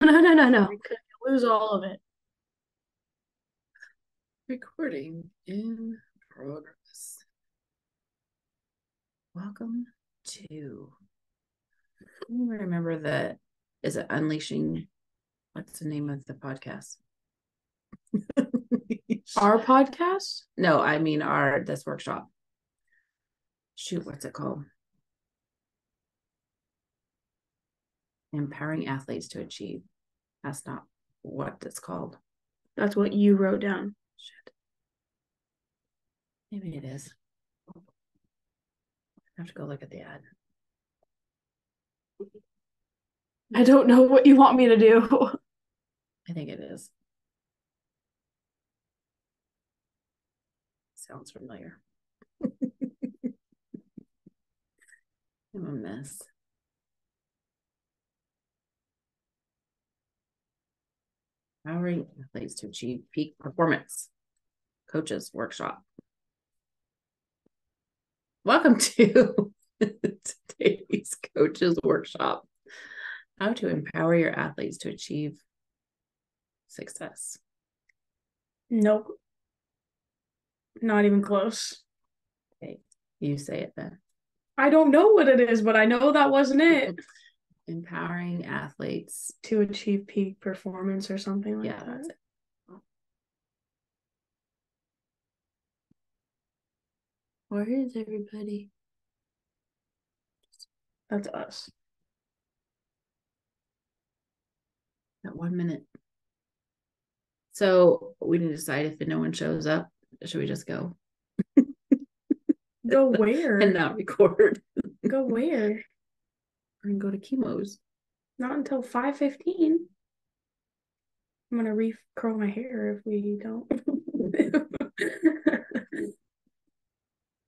No. Could lose all of it. Recording in progress. Welcome to, remember that, is it Unleashing? What's the name of the podcast? Our podcast? No, I mean this workshop. Shoot, what's it called? Empowering athletes to achieve. That's not what it's called. That's what you wrote down. Shit. Maybe it is. I have to go look at the ad. I don't know what you want me to do. I think it is. Sounds familiar. I'm a mess. Empowering athletes to achieve peak performance. Coaches Workshop. Welcome to today's Coaches Workshop. How to empower your athletes to achieve success. Nope. Not even close. Okay, you say it then. I don't know what it is, but I know that wasn't it. Empowering athletes to achieve peak performance or something like yeah, that. That's it. Where is everybody? That's us. At 1 minute. So we need to decide if no one shows up. Should we just go? Go where? And not record. Go where? We're gonna go to chemo's. Not until 5:15. I'm gonna re-curl my hair if we don't.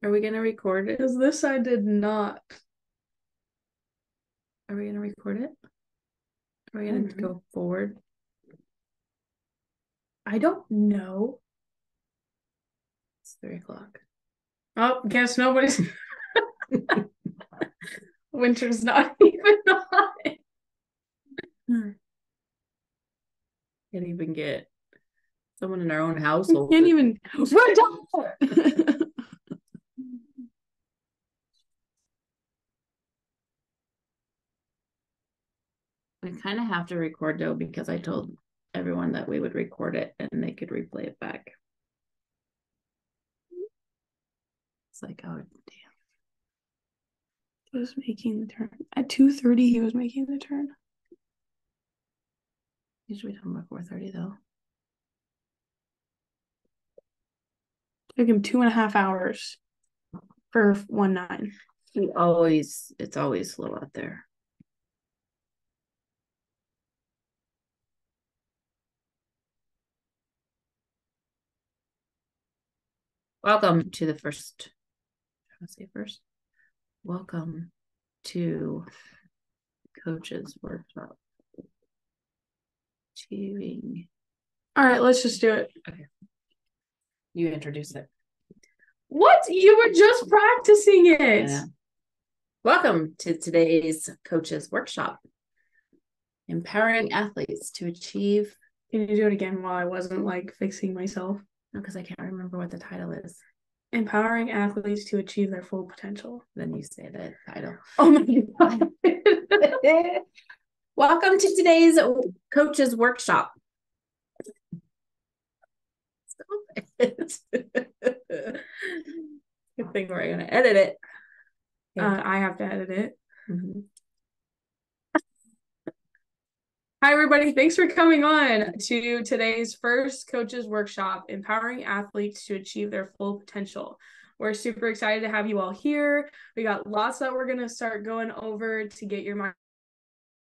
Are we gonna record it? Because this I did not. Are we gonna record it? Are we gonna go forward? I don't know. It's 3:00. Oh, guess nobody's. Winter's not even on. Can't even get someone in our own household. Can't even. We're done. We kind of have to record though, because I told everyone that we would record it and they could replay it back. It's like, oh damn. He was making the turn. At 2:30, he was making the turn. Usually talking about 4:30 though. Took him 2.5 hours for 1-9. It's always slow out there. Welcome to the first. I say first. Welcome to Coaches Workshop. Achieving. All right, let's just do it. Okay. You introduce it. What? You were just practicing it. Yeah. Welcome to today's Coaches Workshop. Empowering athletes to achieve. Can you do it again while I wasn't like fixing myself? No, because I can't remember what the title is. Empowering athletes to achieve their full potential. Then you say the title. Oh my God. Welcome to today's Coaches Workshop. Stop it. Good thing we're going to edit it. I have to edit it. Hi, everybody. Thanks for coming on to today's first Coaches Workshop, Empowering Athletes to Achieve Their Full Potential. We're super excited to have you all here. We got lots that we're going to start going over to get your mind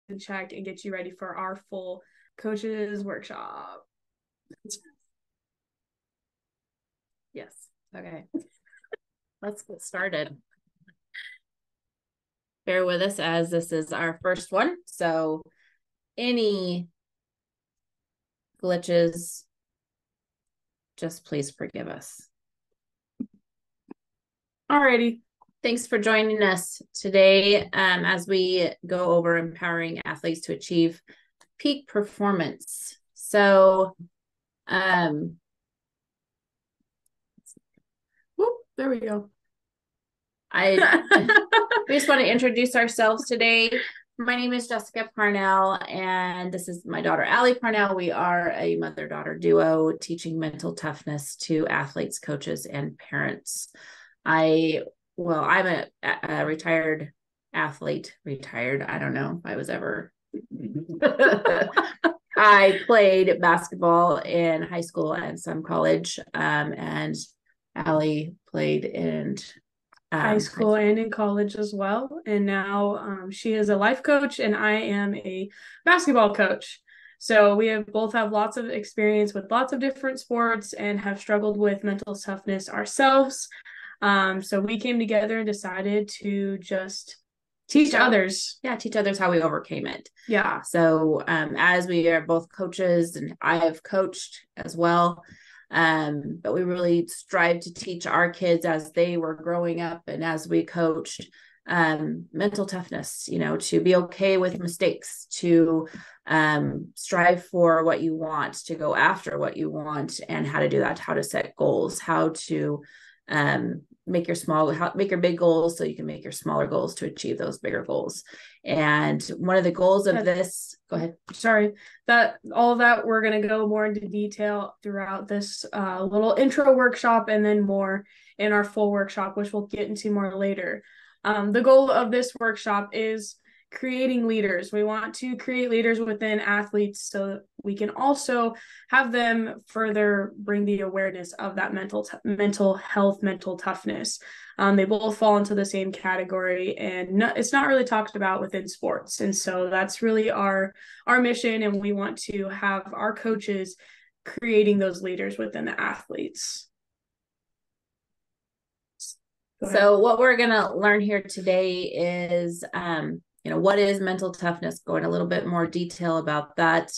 in check and get you ready for our full Coaches Workshop. Yes. Okay. Let's get started. Bear with us as this is our first one. So any glitches, just please forgive us. Alrighty. Thanks for joining us today as we go over empowering athletes to achieve peak performance. So, Whoop, there we go. We just want to introduce ourselves today. My name is Jessica Parnell, and this is my daughter, Allie Parnell. We are a mother-daughter duo teaching mental toughness to athletes, coaches, and parents. I'm a retired athlete. Retired. I don't know if I was ever. I played basketball in high school and some college, and Allie played in high school and in college as well. And now she is a life coach and I am a basketball coach. So we have both have lots of experience with lots of different sports and have struggled with mental toughness ourselves. So we came together and decided to just teach others. Yeah, teach others how we overcame it. Yeah. So as we are both coaches and I have coached as well, but we really strive to teach our kids as they were growing up and as we coached mental toughness, to be okay with mistakes, to strive for what you want, to go after what you want, and how to do that, how to set goals, how to make your big goals so you can make your smaller goals to achieve those bigger goals. And one of the goals of this, go ahead. Sorry, that all of that we're going to go more into detail throughout this little intro workshop and then more in our full workshop, which we'll get into more later. The goal of this workshop is creating leaders. We want to create leaders within athletes so that we can also have them further bring the awareness of that mental health, mental toughness. They both fall into the same category, and it's not really talked about within sports. And so that's really our mission, and we want to have our coaches creating those leaders within the athletes. So what we're going to learn here today is what is mental toughness, go in a little bit more detail about that,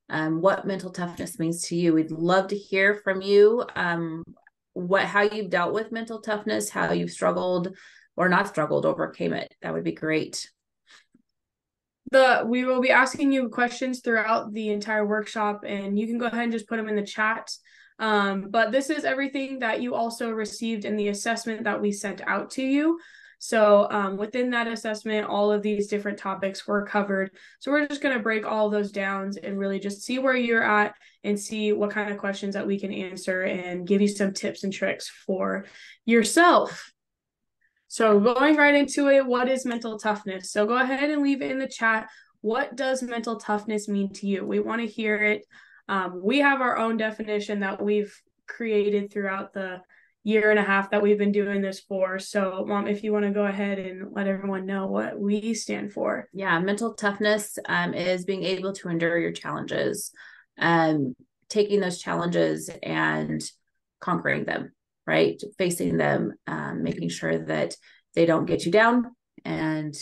what mental toughness means to you. We'd love to hear from you, how you've dealt with mental toughness, how you've struggled or not struggled, overcame it. That would be great. We will be asking you questions throughout the entire workshop, and you can go ahead and just put them in the chat. But this is everything that you also received in the assessment that we sent out to you. So within that assessment, all of these different topics were covered. So we're just going to break all of those down and really just see where you're at and see what kind of questions that we can answer and give you some tips and tricks for yourself. So going right into it, what is mental toughness? So go ahead and leave it in the chat. What does mental toughness mean to you? We want to hear it. We have our own definition that we've created throughout the year and a half that we've been doing this for. So Mom, if you want to go ahead and let everyone know what we stand for. Yeah, mental toughness is being able to endure your challenges, taking those challenges and conquering them, right? Facing them, making sure that they don't get you down, and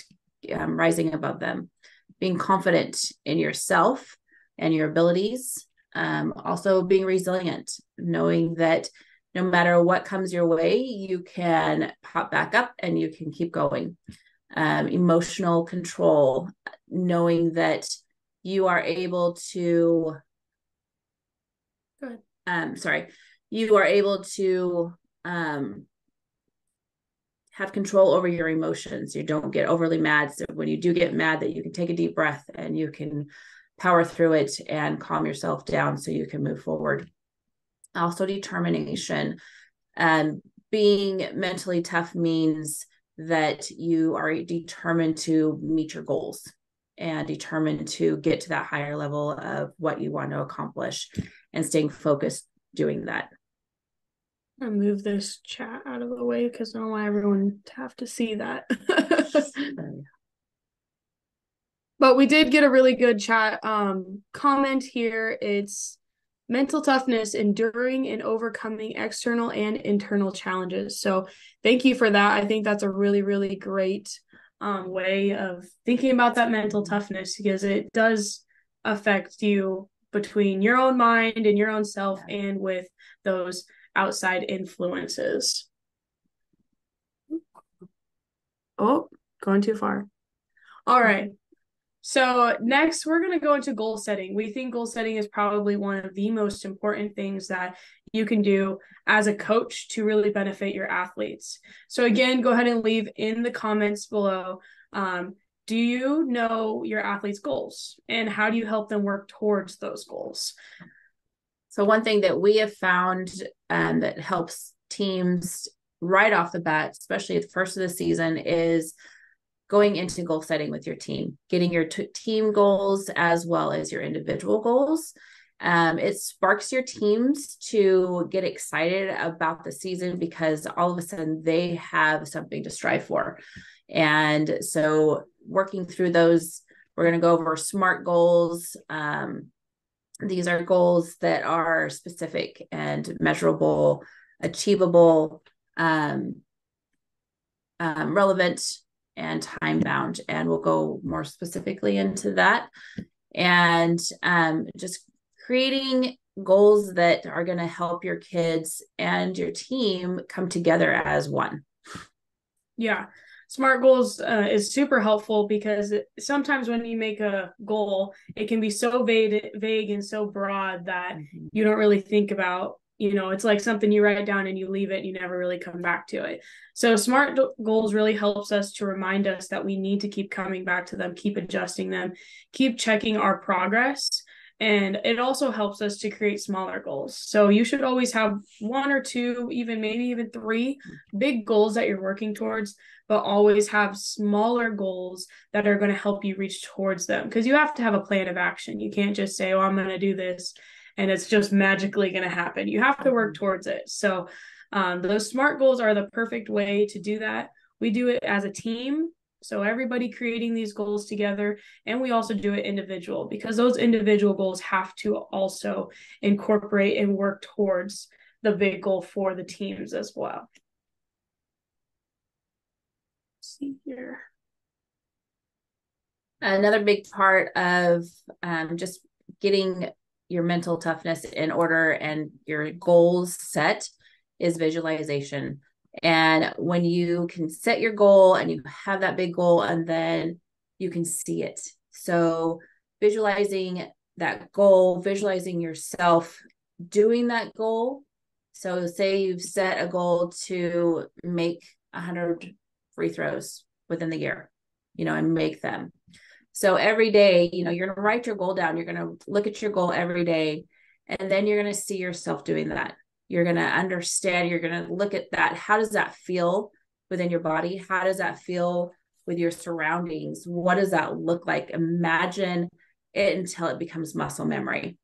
rising above them. Being confident in yourself and your abilities. Also being resilient, knowing that no matter what comes your way, you can pop back up and you can keep going. Emotional control, knowing that you are able to you are able to have control over your emotions. You don't get overly mad. So when you do get mad, that you can take a deep breath and you can power through it and calm yourself down so you can move forward. Also determination. Being mentally tough means that you are determined to meet your goals and determined to get to that higher level of what you want to accomplish, and staying focused doing that. I'll move this chat out of the way because I don't want everyone to have to see that. But we did get a really good chat comment here. It's mental toughness, enduring and overcoming external and internal challenges. So thank you for that. I think that's a really, really great way of thinking about that mental toughness, because it does affect you between your own mind and your own self and with those outside influences. Oh, going too far. All right. So next, we're going to go into goal setting. We think goal setting is probably one of the most important things that you can do as a coach to really benefit your athletes. So again, go ahead and leave in the comments below. Do you know your athletes' goals, and how do you help them work towards those goals? So one thing that we have found that helps teams right off the bat, especially at the first of the season, is going into goal setting with your team, getting your team goals as well as your individual goals. It sparks your teams to get excited about the season because all of a sudden they have something to strive for. And so working through those, we're going to go over SMART goals. These are goals that are specific and measurable, achievable, relevant, and time bound. And we'll go more specifically into that. And just creating goals that are going to help your kids and your team come together as one. Yeah. SMART goals is super helpful because sometimes when you make a goal, it can be so vague and so broad that you don't really think about, it's like something you write down and you leave it and you never really come back to it. So SMART goals really helps us to remind us that we need to keep coming back to them, keep adjusting them, keep checking our progress. And it also helps us to create smaller goals. So you should always have one or two, even maybe even three big goals that you're working towards, but always have smaller goals that are going to help you reach towards them. Because you have to have a plan of action. You can't just say, oh, I'm going to do this and it's just magically going to happen. You have to work towards it. So those SMART goals are the perfect way to do that. We do it as a team. So everybody creating these goals together, and we also do it individual because those individual goals have to also incorporate and work towards the big goal for the teams as well. Let's see here. Another big part of just getting your mental toughness in order and your goals set is visualization. And when you can set your goal and you have that big goal, and then you can see it. So visualizing that goal, visualizing yourself doing that goal. So say you've set a goal to make 100 free throws within the year, and make them. So every day, you're going to write your goal down. You're going to look at your goal every day, and then you're going to see yourself doing that. You're going to understand, you're going to look at that. How does that feel within your body? How does that feel with your surroundings? What does that look like? Imagine it until it becomes muscle memory.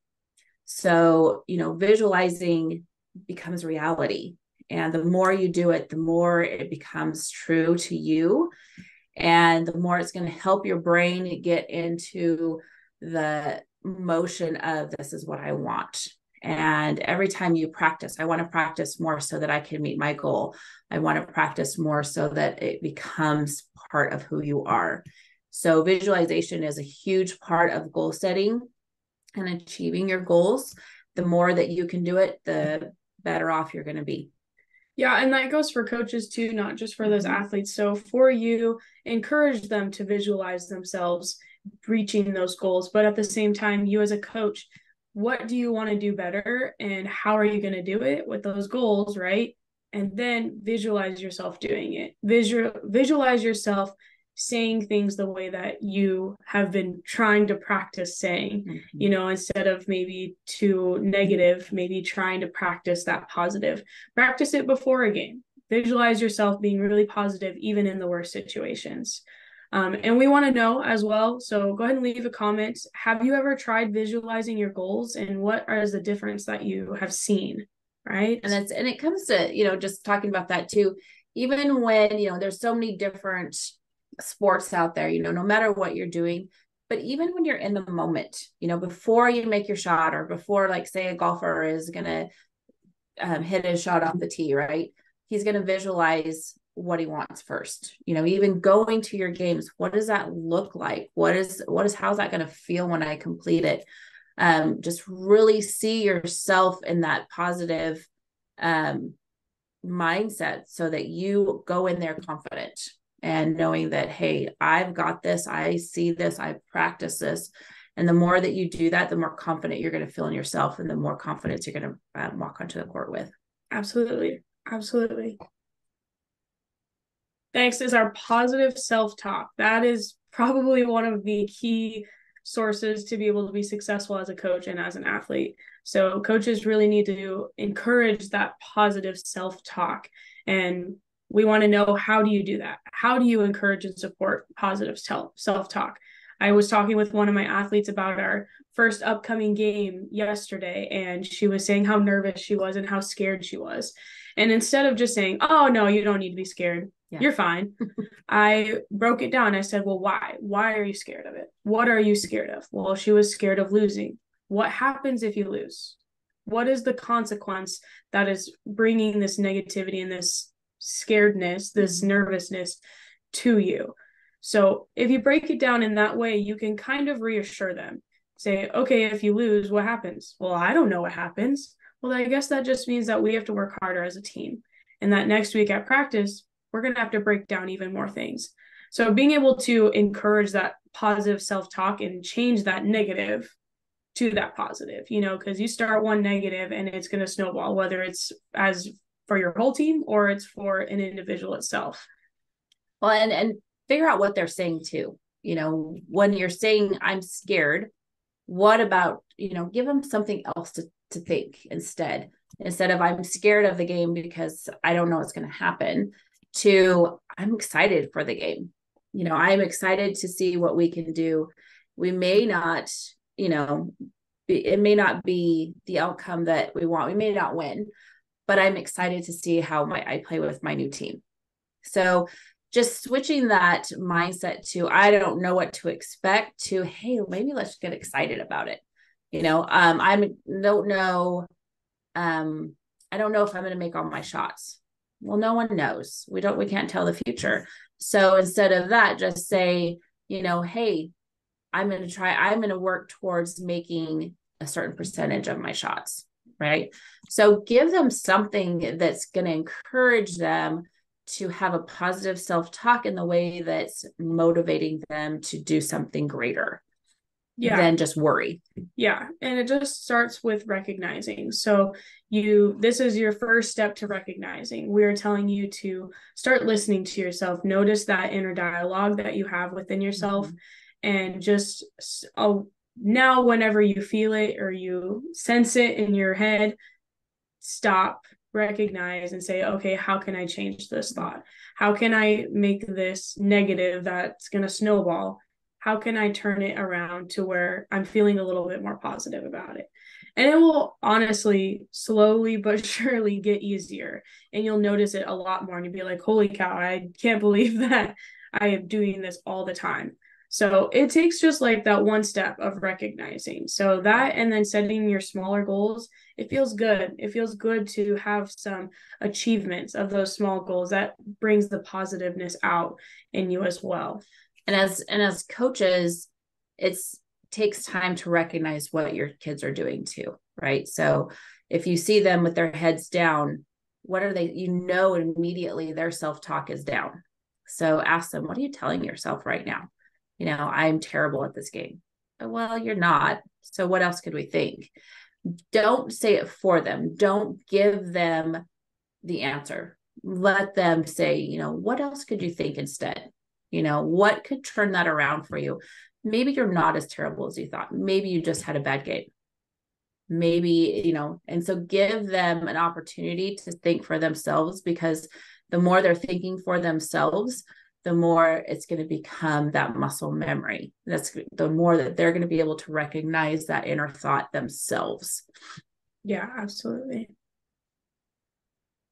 So, visualizing becomes reality. And the more you do it, the more it becomes true to you. And the more it's going to help your brain get into the motion of this is what I want. And every time you practice, I want to practice more so that I can meet my goal. I want to practice more so that it becomes part of who you are. So visualization is a huge part of goal setting and achieving your goals. The more that you can do it, the better off you're going to be. Yeah, and that goes for coaches too, not just for those athletes. So for you, encourage them to visualize themselves reaching those goals. But at the same time, you as a coach, what do you want to do better and how are you going to do it with those goals, right? And then visualize yourself doing it. Visualize yourself saying things the way that you have been trying to practice saying, instead of maybe too negative, maybe trying to practice that positive. Practice it before a game. Visualize yourself being really positive, even in the worst situations. And we want to know as well. So go ahead and leave a comment. Have you ever tried visualizing your goals, and what is the difference that you have seen? Right. And it comes to, just talking about that too, even when, there's so many different sports out there, no matter what you're doing, but even when you're in the moment, before you make your shot, or before, like, say a golfer is going to hit his shot off the tee, right? He's going to visualize what he wants first. Even going to your games, what does that look like? How's that going to feel when I complete it? Just really see yourself in that positive mindset so that you go in there confident. and knowing that, hey, I've got this, I see this, I practice this. And the more that you do that, the more confident you're going to feel in yourself, and the more confidence you're going to walk onto the court with. Absolutely. Absolutely. Next is our positive self-talk. That is probably one of the key sources to be able to be successful as a coach and as an athlete. So coaches really need to encourage that positive self-talk. And we want to know, how do you do that? How do you encourage and support positive self-talk? I was talking with one of my athletes about our first upcoming game yesterday, and she was saying how nervous she was and how scared she was. And instead of just saying, oh, no, you don't need to be scared, you're fine, I broke it down. I said, well, why? Why are you scared of it? What are you scared of? Well, she was scared of losing. What happens if you lose? What is the consequence that is bringing this negativity and this scaredness, this nervousness to you? So if you break it down in that way, you can kind of reassure them. Say, okay, if you lose, what happens? Well, I don't know what happens. Well, I guess that just means that we have to work harder as a team. And that next week at practice, we're going to have to break down even more things. So being able to encourage that positive self-talk and change that negative to that positive, because you start one negative and it's going to snowball, whether it's as for your whole team or it's for an individual itself. Well, and figure out what they're saying too. When you're saying I'm scared, what about, give them something else to think instead of I'm scared of the game because I don't know what's going to happen, to I'm excited for the game. I'm excited to see what we can do. We may not, it may not be the outcome that we want. We may not win, but I'm excited to see how I play with my new team. So just switching that mindset to, I don't know what to expect, to, hey, maybe let's get excited about it. I don't know. I don't know if I'm going to make all my shots. Well, no one knows. We can't tell the future. So instead of that, just say, hey, I'm going to work towards making a certain percentage of my shots. Right. So give them something that's going to encourage them to have a positive self-talk in the way that's motivating them to do something greater than just worry. Yeah. And it just starts with recognizing. So this is your first step to recognizing. We're telling you to start listening to yourself. Notice that inner dialogue that you have within yourself. And just now, whenever you feel it or you sense it in your head, stop, recognize, and say, okay, how can I change this thought? How can I make this negative that's going to snowball? How can I turn it around to where I'm feeling a little bit more positive about it? And it will honestly, slowly but surely get easier. And you'll notice it a lot more. And you'll be like, holy cow, I can't believe that I am doing this all the time. So it takes just like that one step of recognizing. So that, and then setting your smaller goals, it feels good. It feels good to have some achievements of those small goals. That brings the positiveness out in you as well. And as coaches, it takes time to recognize what your kids are doing too, right? So if you see them with their heads down, what are they, immediately their self-talk is down. So ask them, what are you telling yourself right now? I'm terrible at this game. Well, you're not. So what else could we think? Don't say it for them. Don't give them the answer. Let them say, what else could you think instead? What could turn that around for you? Maybe you're not as terrible as you thought. Maybe you just had a bad game. Maybe, and so give them an opportunity to think for themselves, because the more they're thinking for themselves, the more it's going to become that muscle memory. That's the more that they're going to be able to recognize that inner thought themselves. Yeah, absolutely.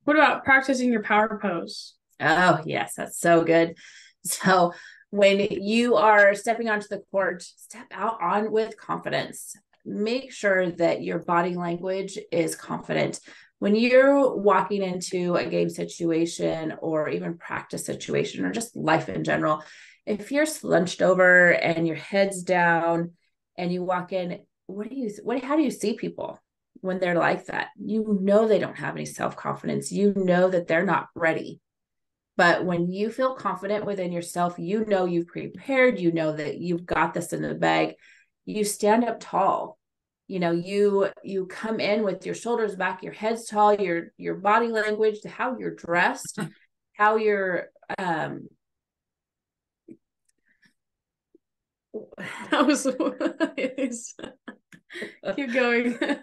What about practicing your power pose? Oh, yes, that's so good. So when you are stepping onto the court, step out on with confidence. Make sure that your body language is confident. When you're walking into a game situation or even practice situation or just life in general, if you're slunched over and your head's down and you walk in, how do you see people when they're like that? They don't have any self-confidence. That they're not ready. But when you feel confident within yourself, you know you've prepared, you know that you've got this in the bag, you stand up tall. You know, you come in with your shoulders back, your head's tall, your body language, how you're dressed, how you're that was keep going. I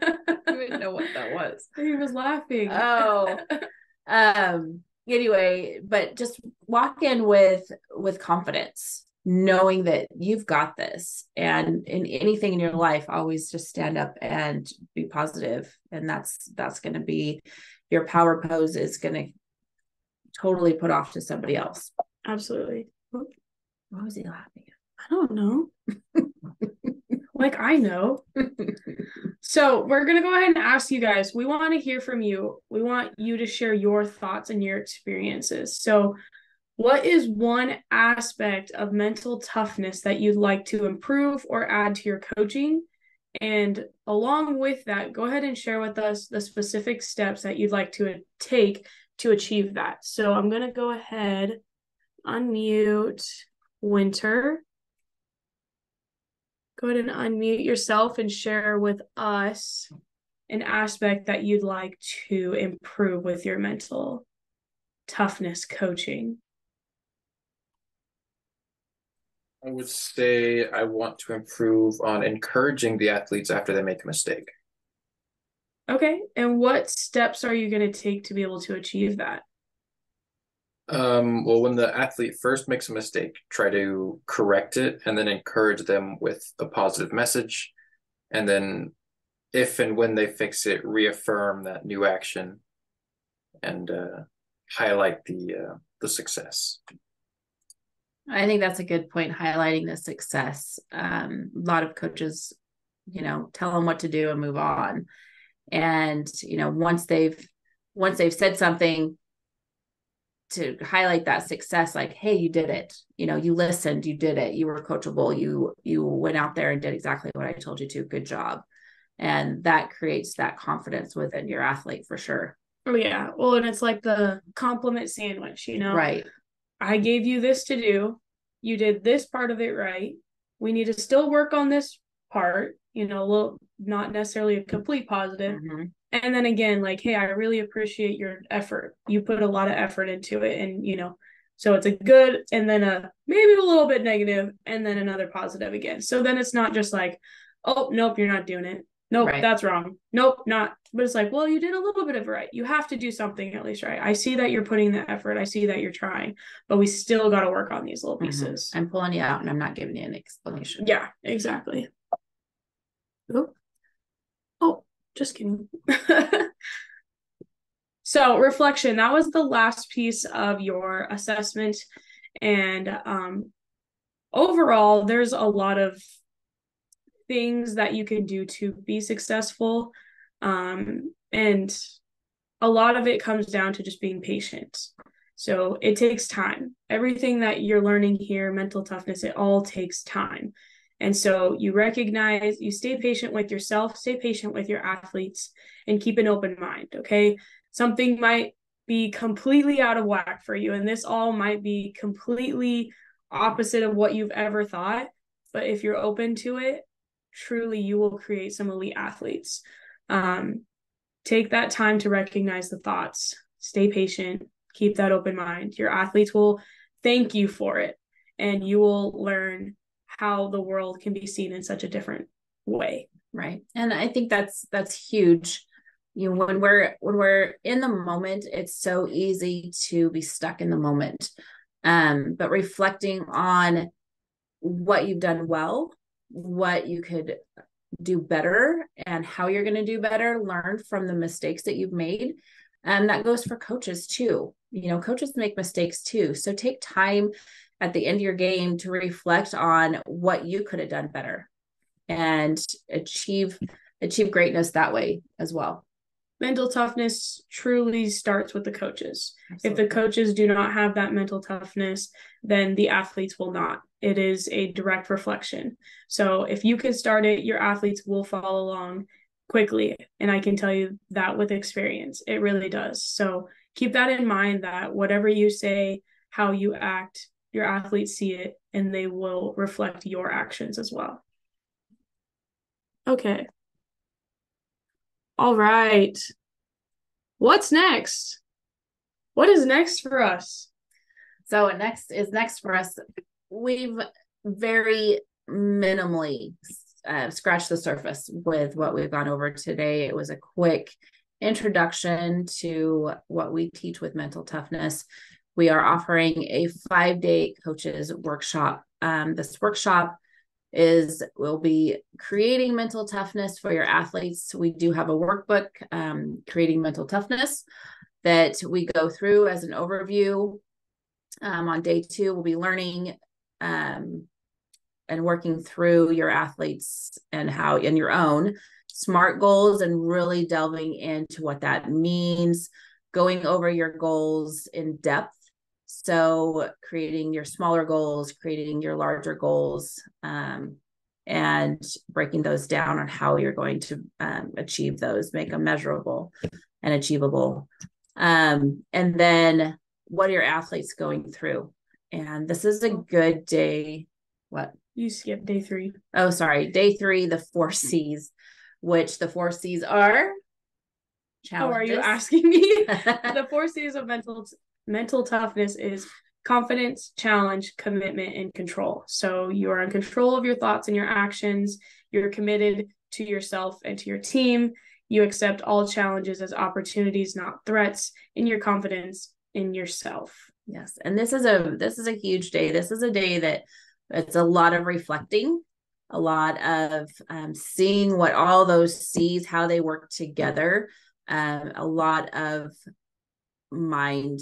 didn't know what that was. He was laughing. Oh. Anyway, but just walk in with confidence, knowing that you've got this. And in anything in your life, always just stand up and be positive. And that's going to be your power pose is going to totally put off to somebody else. Absolutely. What was he laughing at? I don't know. Like, I know. So we're going to go ahead and ask you guys. We want to hear from you. We want you to share your thoughts and your experiences. So what is one aspect of mental toughness that you'd like to improve or add to your coaching? And along with that, go ahead and share with us the specific steps that you'd like to take to achieve that. So I'm going to go ahead, unmute Winter. Go ahead and unmute yourself and share with us an aspect that you'd like to improve with your mental toughness coaching. I would say I want to improve on encouraging the athletes after they make a mistake. Okay. And what steps are you going to take to be able to achieve that? Well, when the athlete first makes a mistake, try to correct it and then encourage them with a positive message. And then if and when they fix it, reaffirm that new action and highlight the success. I think that's a good point, highlighting the success. A lot of coaches, tell them what to do and move on. And, once they've said something, to highlight that success, like, hey, you did it, you listened, you did it, you were coachable, you went out there and did exactly what I told you to, good job. And that creates that confidence within your athlete for sure. Oh yeah. Well, and it's like the compliment sandwich, Right. I gave you this to do, you did this part of it right, we need to still work on this part, a little, not necessarily a complete positive. Mm-hmm. And then again, like, hey, I really appreciate your effort. You put a lot of effort into it. And, so it's a good, and then maybe a little bit negative, and then another positive again. So then it's not just like, oh, nope, you're not doing it. Nope, right. That's wrong. Nope, not. But it's like, well, you did a little bit of it right. You have to do something at least right. I see that you're putting the effort. I see that you're trying, but we still got to work on these little pieces. Mm-hmm. I'm pulling you out and I'm not giving you an explanation. Yeah, exactly. Oh, just kidding. So reflection, that was the last piece of your assessment. And overall, there's a lot of things that you can do to be successful. And a lot of it comes down to just being patient. So it takes time. Everything that you're learning here, mental toughness, it all takes time. And so you recognize, you stay patient with yourself, stay patient with your athletes, and keep an open mind, okay? Something might be completely out of whack for you, and this all might be completely opposite of what you've ever thought. But if you're open to it, truly you will create some elite athletes. Take that time to recognize the thoughts, stay patient, keep that open mind. Your athletes will thank you for it, and you will learn how the world can be seen in such a different way. Right. And I think that's huge. When we're in the moment, it's so easy to be stuck in the moment. But reflecting on what you've done well, what you could do better, and how you're going to do better, learn from the mistakes that you've made. And that goes for coaches too. Coaches make mistakes too. So take time at the end of your game to reflect on what you could have done better and achieve greatness that way as well. Mental toughness truly starts with the coaches. Absolutely. If the coaches do not have that mental toughness, then the athletes will not. It is a direct reflection. So if you can start it, your athletes will follow along quickly. And I can tell you that with experience, it really does. So keep that in mind, that whatever you say, how you act, your athletes see it and they will reflect your actions as well. Okay. All right. What's next? What is next for us? So next for us, we've very minimally scratched the surface with what we've gone over today. It was a quick introduction to what we teach with mental toughness. We are offering a 5-day coaches workshop. This workshop will be creating mental toughness for your athletes. We do have a workbook, creating mental toughness, that we go through as an overview. On day 2, we'll be learning and working through your athletes and how in your own SMART goals, and really delving into what that means, going over your goals in depth. So creating your smaller goals, creating your larger goals, and breaking those down on how you're going to achieve those, make them measurable and achievable. And then what are your athletes going through? And this is a good day. What? You skipped day 3. Oh, sorry. Day 3, the 4 C's, which the 4 C's are challenges. Oh, are you asking me? The 4 C's of mental toughness is confidence, challenge, commitment, and control. So you are in control of your thoughts and your actions. You're committed to yourself and to your team. You accept all challenges as opportunities, not threats, in your confidence in yourself. Yes. And this is a huge day. This is a day that it's a lot of reflecting, a lot of seeing what all those C's, how they work together, a lot of mind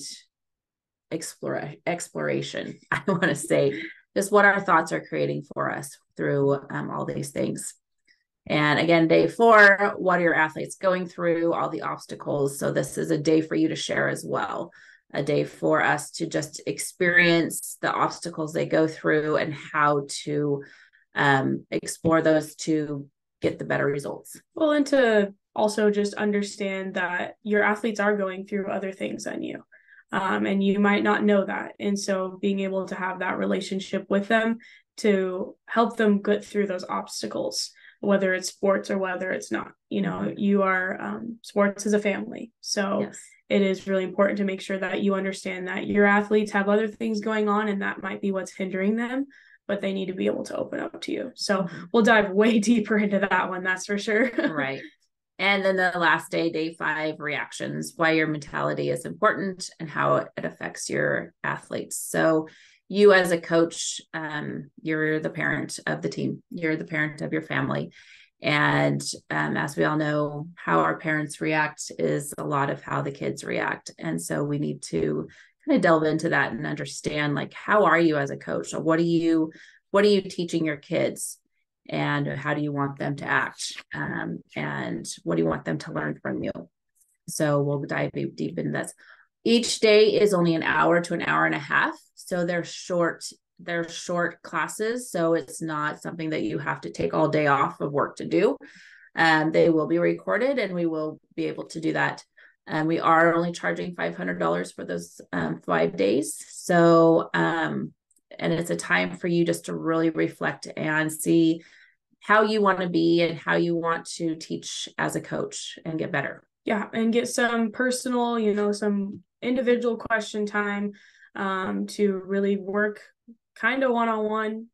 exploration. I want to say just what our thoughts are creating for us through all these things. And again, day 4, what are your athletes going through, all the obstacles. So this is a day for you to share as well, a day for us to just experience the obstacles they go through and how to explore those to get the better results. Well, and to also just understand that your athletes are going through other things than you. And you might not know that. And so being able to have that relationship with them to help them get through those obstacles, whether it's sports or whether it's not, you are, sports is a family. So yes. It is really important to make sure that you understand that your athletes have other things going on, and that might be what's hindering them, but they need to be able to open up to you. So we'll dive way deeper into that one. That's for sure. Right. And then the last day, day 5, reactions, why your mentality is important and how it affects your athletes. So you as a coach, you're the parent of the team. You're the parent of your family. And as we all know, how our parents react is a lot of how the kids react. And so we need to kind of delve into that and understand, like, how are you as a coach? So what are you teaching your kids? And how do you want them to act? And what do you want them to learn from you? So we'll dive deep into this. Each day is only an hour to an hour and a half. So they're short classes. So it's not something that you have to take all day off of work to do. They will be recorded, and we will be able to do that. And we are only charging $500 for those 5 days. So, and it's a time for you just to really reflect and see how you want to be and how you want to teach as a coach and get better. Yeah. And get some personal, some individual question time to really work kind of one-on-one,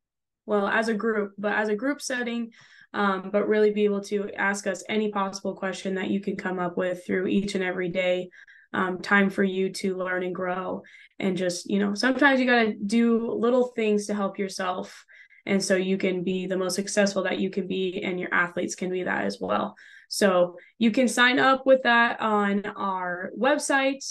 well, as a group setting, but really be able to ask us any possible question that you can come up with through each and every day. Time for you to learn and grow. And just, sometimes you got to do little things to help yourself. And so you can be the most successful that you can be, and your athletes can be that as well. So you can sign up with that on our website.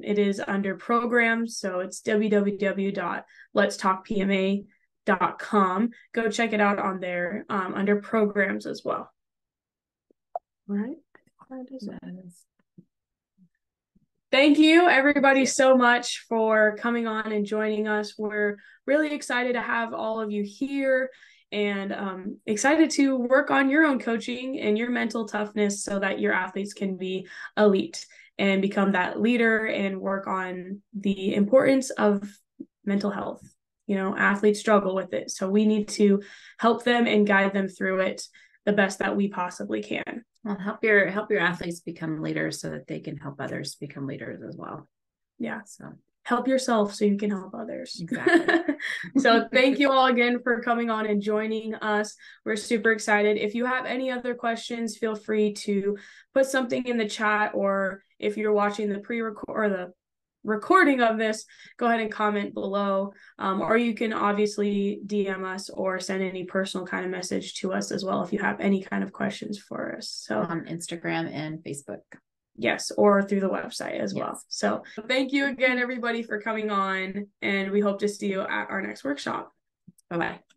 It is under programs. So it's www.letstalkpma.com. Go check it out on there under programs as well. All right. Thank you, everybody, so much for coming on and joining us. We're really excited to have all of you here, and excited to work on your own coaching and your mental toughness so that your athletes can be elite. and become that leader and work on the importance of mental health. You know, athletes struggle with it, so we need to help them and guide them through it the best that we possibly can. Well, help your athletes become leaders so that they can help others become leaders as well. Yeah. So help yourself so you can help others. Exactly. So thank you all again for coming on and joining us. We're super excited. If you have any other questions, feel free to put something in the chat, or if you're watching the pre-record or the recording of this, go ahead and comment below, or you can obviously DM us or send any personal kind of message to us as well if you have any kind of questions for us. So on Instagram and Facebook. Yes, or through the website as well. So thank you again, everybody, for coming on, and we hope to see you at our next workshop. Bye-bye.